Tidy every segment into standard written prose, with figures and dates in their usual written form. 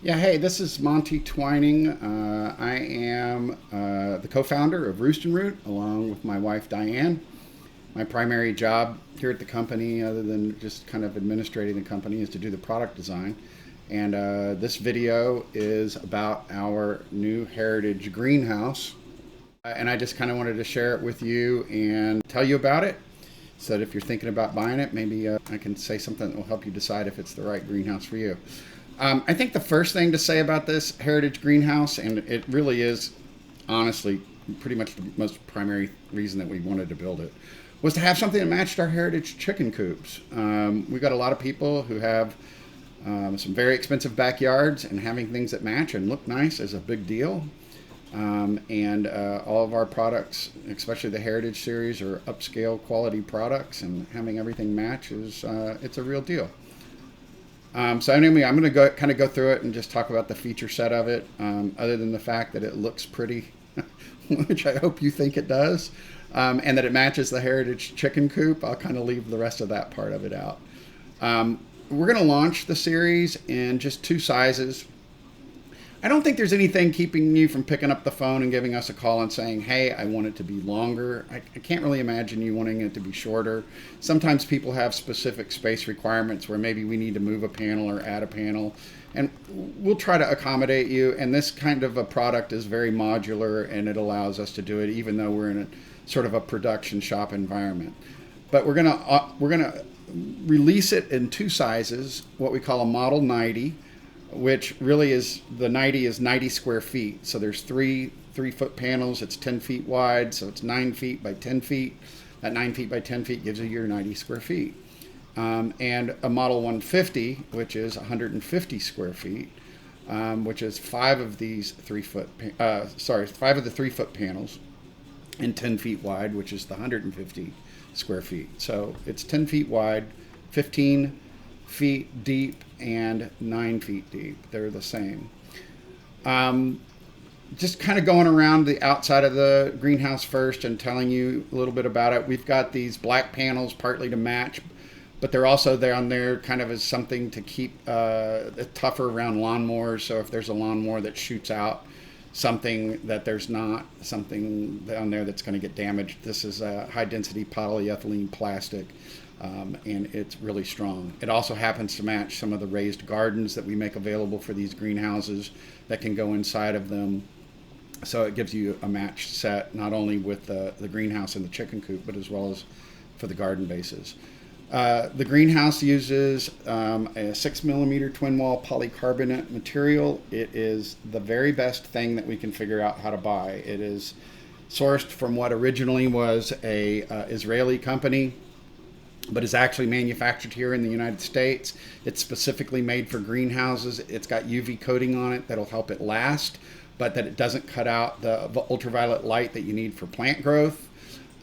Yeah, hey, this is Monty Twining. I am the co-founder of Roost Root, along with my wife Diane. My primary job here at the company, other than just kind of administrating the company, is to do the product design. And this video is about our new heritage greenhouse. And I just kind of wanted to share it with you and tell you about it, so that if you're thinking about buying it, maybe I can say something that will help you decide if it's the right greenhouse for you. I think the first thing to say about this heritage greenhouse, and it really is honestly pretty much the most primary reason that we wanted to build it, was to have something that matched our heritage chicken coops. We've got a lot of people who have some very expensive backyards, and having things that match and look nice is a big deal. And all of our products, especially the Heritage Series, are upscale quality products, and having everything match is it's a real deal. So anyway, I'm going to go through it and just talk about the feature set of it, other than the fact that it looks pretty, which I hope you think it does, and that it matches the Heritage chicken coop. I'll kind of leave the rest of that part of it out. We're going to launch the series in just two sizes. I don't think there's anything keeping you from picking up the phone and giving us a call and saying, hey, I want it to be longer. I can't really imagine you wanting it to be shorter. Sometimes people have specific space requirements where maybe we need to move a panel or add a panel, and we'll try to accommodate you. And this kind of a product is very modular, and it allows us to do it even though we're in a sort of a production shop environment. But we're gonna release it in two sizes, what we call a Model 90, which really is, the 90 is 90 square feet. So there's three-foot panels. It's 10 feet wide, so it's 9 feet by 10 feet. That 9 feet by 10 feet gives you your 90 square feet. And a Model 150, which is 150 square feet, which is five of these five of the 3-foot panels, and 10 feet wide, which is the 150 square feet. So it's 10 feet wide, 15 feet deep, and 9 feet deep. They're the same. Just kind of going around the outside of the greenhouse first and telling you a little bit about it. We've got these black panels partly to match, but they're also there on there kind of as something to keep it tougher around lawnmowers. So if there's a lawnmower that shoots out something, that there's not something down there that's going to get damaged. This is a high density polyethylene plastic. And it's really strong. It also happens to match some of the raised gardens that we make available for these greenhouses that can go inside of them. So it gives you a matched set, not only with the greenhouse and the chicken coop, but as well as for the garden bases. The greenhouse uses a 6mm twin wall polycarbonate material. It is the very best thing that we can figure out how to buy. It is sourced from what originally was a Israeli company, but is actually manufactured here in the United States. It's specifically made for greenhouses. It's got UV coating on it that'll help it last, but that it doesn't cut out the ultraviolet light that you need for plant growth.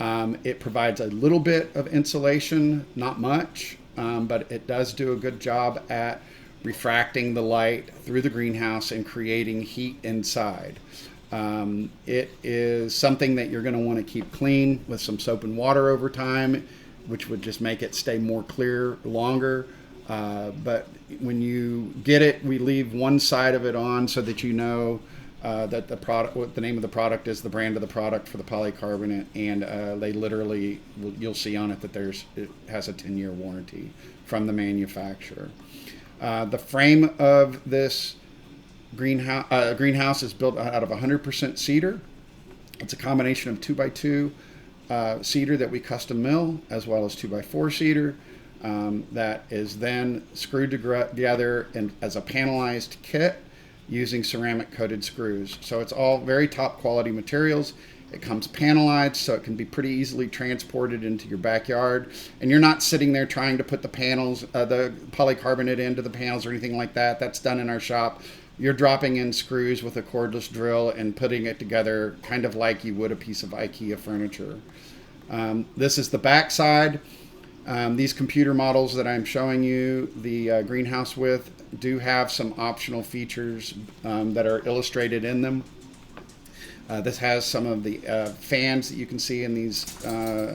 It provides a little bit of insulation, not much, but it does do a good job at refracting the light through the greenhouse and creating heat inside. It is something that you're going to want to keep clean with some soap and water over time, which would just make it stay more clear longer. But when you get it, we leave one side of it on so that you know that the product, what the name of the product is, the brand of the product for the polycarbonate, and they literally, you'll see on it that it has a 10-year warranty from the manufacturer. The frame of this greenhouse is built out of 100% cedar. It's a combination of 2x2 cedar that we custom mill, as well as 2x4 cedar that is then screwed together as a panelized kit using ceramic coated screws. So it's all very top quality materials. It comes panelized, so it can be pretty easily transported into your backyard, and you're not sitting there trying to put the polycarbonate into the panels or anything like that. That's done in our shop. You're dropping in screws with a cordless drill and putting it together kind of like you would a piece of IKEA furniture. This is the back side. These computer models that I'm showing you the greenhouse with do have some optional features that are illustrated in them. This has some of the fans that you can see in these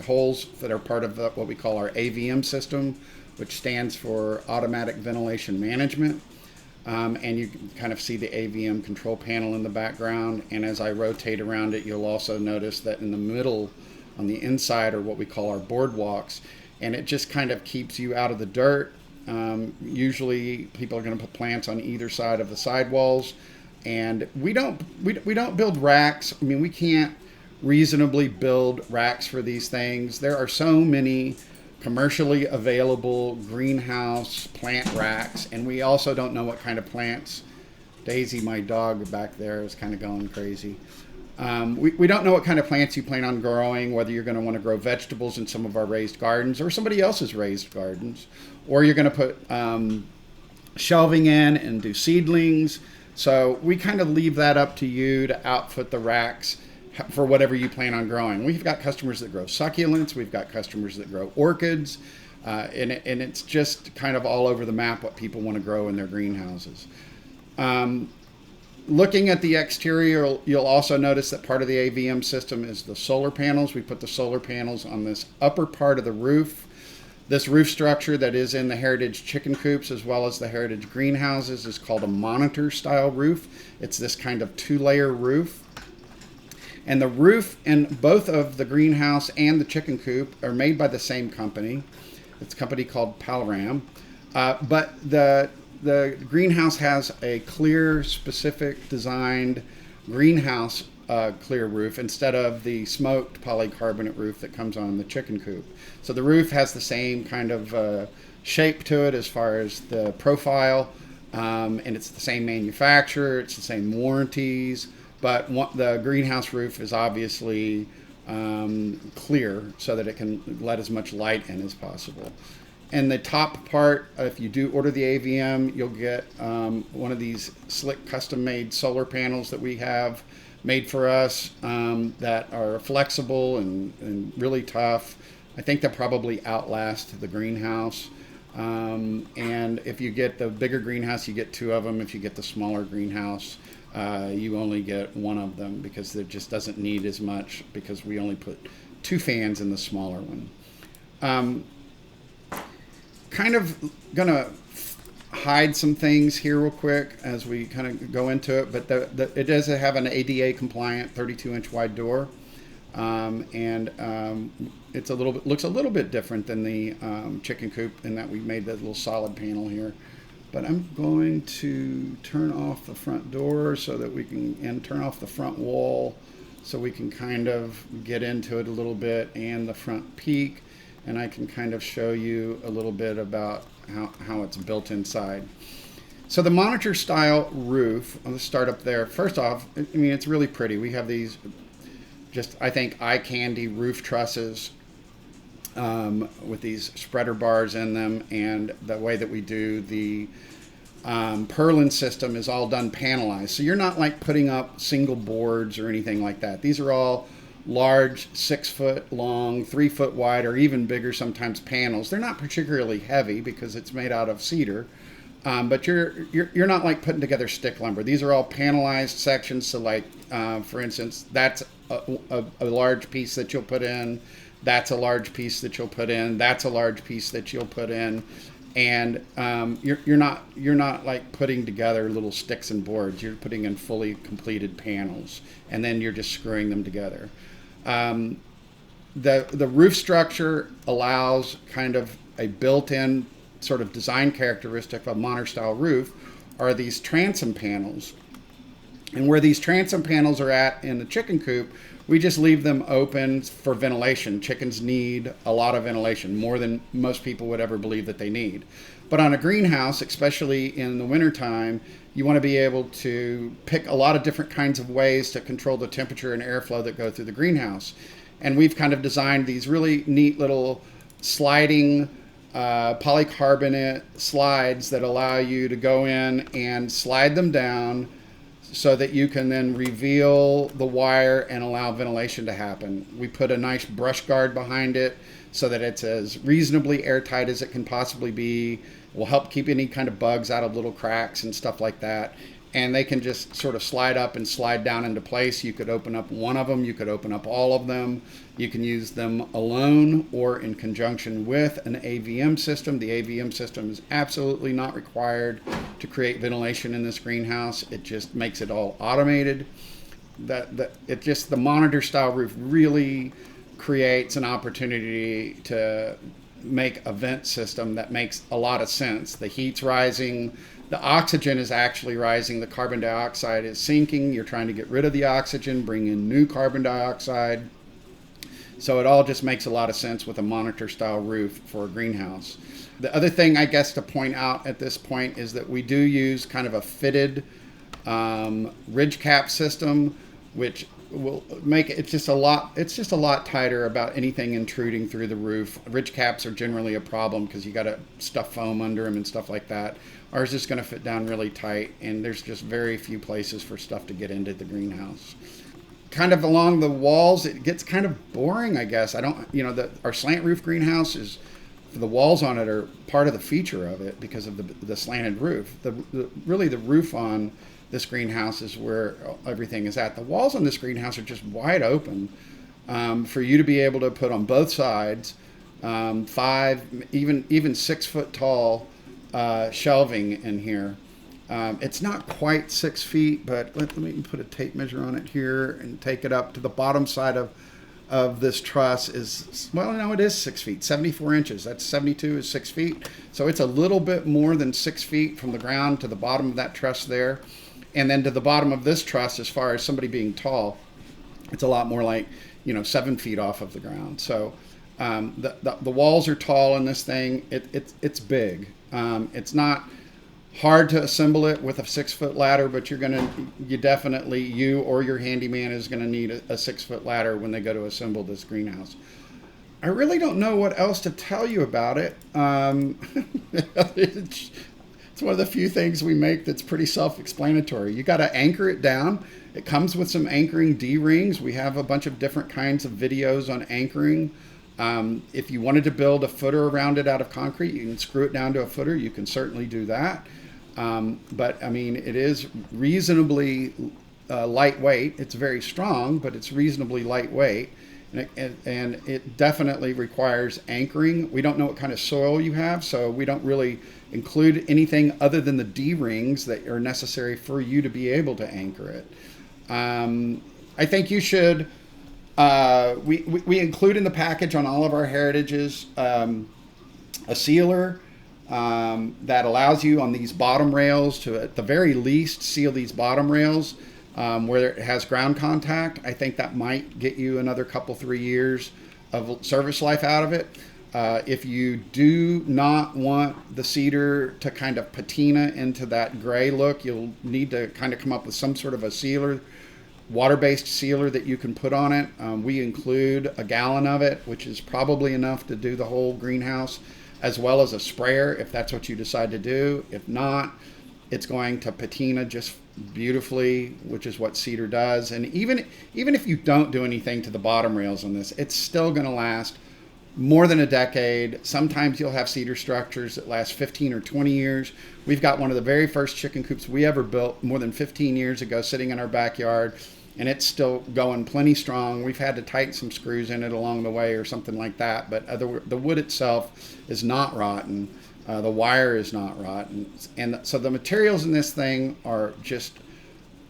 holes that are part of what we call our AVM system, which stands for Automatic Ventilation Management. and you can kind of see the AVM control panel in the background. And as I rotate around it, you'll also notice that in the middle, on the inside, are what we call our boardwalks, and it just kind of keeps you out of the dirt. Usually people are going to put plants on either side of the sidewalls, and we don't build racks. I mean, we can't reasonably build racks for these things. There are so many commercially available greenhouse plant racks, and we also don't know what kind of plants. Daisy, my dog back there, is kind of going crazy. We don't know what kind of plants you plan on growing, whether you're going to want to grow vegetables in some of our raised gardens or somebody else's raised gardens, or you're going to put shelving in and do seedlings. So we kind of leave that up to you to outfit the racks for whatever you plan on growing. We've got customers that grow succulents. We've got customers that grow orchids. And it's just kind of all over the map what people want to grow in their greenhouses. Looking at the exterior, you'll also notice that part of the AVM system is the solar panels. We put the solar panels on this upper part of the roof. This roof structure that is in the Heritage chicken coops as well as the Heritage greenhouses is called a monitor style roof. It's this kind of 2-layer roof. And the roof in both of the greenhouse and the chicken coop are made by the same company. It's a company called Paloram. But the greenhouse has a clear, specific designed greenhouse clear roof instead of the smoked polycarbonate roof that comes on the chicken coop. So the roof has the same kind of shape to it as far as the profile, and it's the same manufacturer, it's the same warranties, but the greenhouse roof is obviously clear so that it can let as much light in as possible. And the top part, if you do order the AVM, you'll get one of these slick custom-made solar panels that we have made for us that are flexible and really tough. I think they'll probably outlast the greenhouse. And if you get the bigger greenhouse, you get 2 of them. If you get the smaller greenhouse, you only get 1 of them because it just doesn't need as much because we only put 2 fans in the smaller one. Kind of gonna hide some things here real quick as we kind of go into it, but it does have an ADA compliant 32-inch wide door, and it's looks a little bit different than the chicken coop in that we made that little solid panel here. But I'm going to turn off the front door so that we can, and turn off the front wall so we can kind of get into it a little bit, and the front peak. And I can kind of show you a little bit about how it's built inside. So the monitor style roof, I'll just start up there. First off, I mean, it's really pretty. We have these just, I think, eye candy roof trusses with these spreader bars in them. And the way that we do the purlin system is all done panelized. So you're not like putting up single boards or anything like that. These are all large 6-foot long, 3-foot wide, or even bigger sometimes panels. They're not particularly heavy because it's made out of cedar, but you're not like putting together stick lumber. These are all panelized sections. So like for instance, that's a large piece that you'll put in. That's a large piece that you'll put in. That's a large piece that you'll put in. And you're not like putting together little sticks and boards. You're putting in fully completed panels, and then you're just screwing them together. The roof structure allows kind of a built-in sort of design characteristic of a monitor style roof are these transom panels. And where these transom panels are at in the chicken coop, we just leave them open for ventilation. Chickens need a lot of ventilation, more than most people would ever believe that they need. But on a greenhouse, especially in the wintertime, you want to be able to pick a lot of different kinds of ways to control the temperature and airflow that go through the greenhouse. And we've kind of designed these really neat little sliding polycarbonate slides that allow you to go in and slide them down so that you can then reveal the wire and allow ventilation to happen. We put a nice brush guard behind it so that it's as reasonably airtight as it can possibly be. It will help keep any kind of bugs out of little cracks and stuff like that. and they can just sort of slide up and slide down into place. You could open up one of them, you could open up all of them. You can use them alone or in conjunction with an AVM system. The AVM system is absolutely not required to create ventilation in this greenhouse. It just makes it all automated. The monitor style roof really creates an opportunity to make a vent system that makes a lot of sense. The heat's rising, the oxygen is actually rising, the carbon dioxide is sinking. You're trying to get rid of the oxygen, bring in new carbon dioxide. So it all just makes a lot of sense with a monitor style roof for a greenhouse. The other thing I guess to point out at this point is that we do use kind of a fitted ridge cap system, which will make it's just a lot tighter about anything intruding through the roof. Ridge caps are generally a problem because you got to stuff foam under them and stuff like that. Ours is going to fit down really tight, and there's just very few places for stuff to get into the greenhouse. Kind of along the walls, it gets kind of boring, I guess. Our slant roof greenhouse is, the walls on it are part of the feature of it because of the slanted roof. Really the roof on this greenhouse is where everything is at. The walls on this greenhouse are just wide open for you to be able to put on both sides 5, even 6 foot tall shelving in here. It's not quite 6 feet, but let me put a tape measure on it here and take it up to the bottom side of this truss is, well, no, it is 6 feet, 74 inches. That's 72 is 6 feet. So it's a little bit more than 6 feet from the ground to the bottom of that truss there. And then to the bottom of this truss, as far as somebody being tall, it's a lot more like, 7 feet off of the ground. So the walls are tall in this thing. It's big. It's not hard to assemble it with a 6 foot ladder, but you or your handyman is going to need a 6 foot ladder when they go to assemble this greenhouse. I really don't know what else to tell you about it. It's one of the few things we make that's pretty self-explanatory. You got to anchor it down. It comes with some anchoring D-rings. We have a bunch of different kinds of videos on anchoring. If you wanted to build a footer around it out of concrete, you can screw it down to a footer. You can certainly do that. But I mean, it is reasonably lightweight. It's very strong, but it's reasonably lightweight. And it definitely requires anchoring. We don't know what kind of soil you have, so we don't really include anything other than the D-rings that are necessary for you to be able to anchor it. I think you should, we include in the package on all of our heritages a sealer that allows you on these bottom rails to, at the very least, seal these bottom rails where it has ground contact. I think that might get you another 3 years of service life out of it. If you do not want the cedar to kind of patina into that gray look, you'll need to kind of come up with some sort of a sealer, water-based sealer that you can put on it. We include a gallon of it, which is probably enough to do the whole greenhouse, as well as a sprayer if that's what you decide to do. If not, it's going to patina just beautifully, which is what cedar does. And even if you don't do anything to the bottom rails on this, it's still going to last more than a decade. Sometimes you'll have cedar structures that last 15 or 20 years. We've got one of the very first chicken coops we ever built more than 15 years ago sitting in our backyard, and it's still going plenty strong. We've had to tighten some screws in it along the way or something like that, but the wood itself is not rotten. The wire is not rotten. And so the materials in this thing are just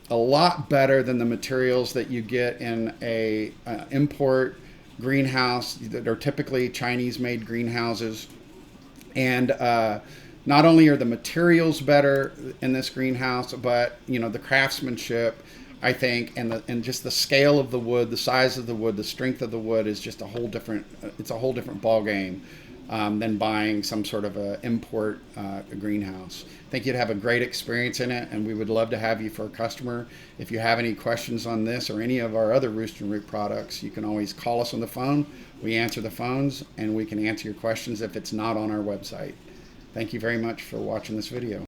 a lot better than the materials that you get in a import greenhouse that are typically Chinese-made greenhouses. And not only are the materials better in this greenhouse, but the craftsmanship, I think, and just the scale of the wood, the size of the wood, the strength of the wood is just a whole different ball game than buying some sort of a import greenhouse. I think you'd have a great experience in it, and we would love to have you for a customer. If you have any questions on this or any of our other Roost and Root products, you can always call us on the phone. We answer the phones, and we can answer your questions if it's not on our website. Thank you very much for watching this video.